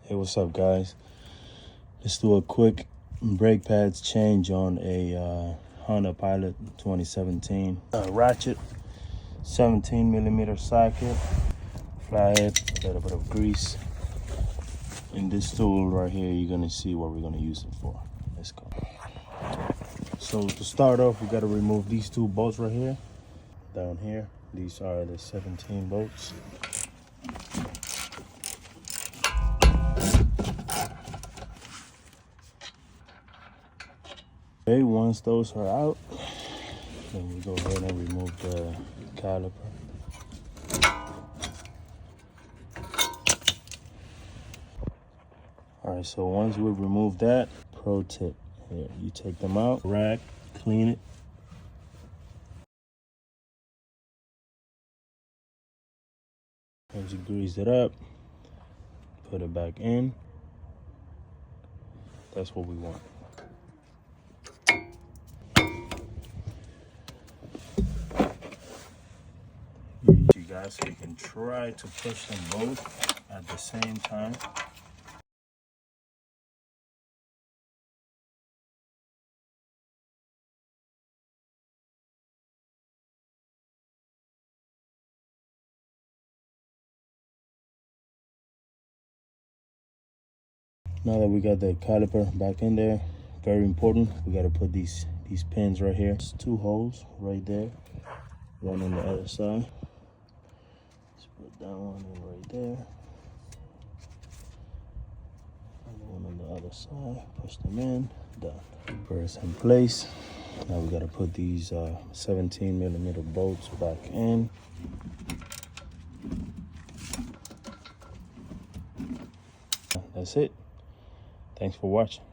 Hey, what's up, guys? Let's do a quick brake pads change on a Honda Pilot 2017 ratchet, 17mm socket, flathead, a little bit of grease. In this tool right here, you're gonna see what we're gonna use it for. Let's go. So to start off, we gotta remove these two bolts right here, down here. These are the 17 bolts. Okay, once those are out, then we go ahead and remove the caliper. All right, so once we remove that, pro tip here, you take them out, rack, clean it. Once you grease it up, put it back in. That's what we want. You guys, so you can try to push them both at the same time. Now that we got the caliper back in there, very important, we got to put these pins right here. There's two holes right there, one on the other side. Let's put that one in right there. And one on the other side, push them in, done. Press in place. Now we got to put these 17mm bolts back in. That's it. Thanks for watching.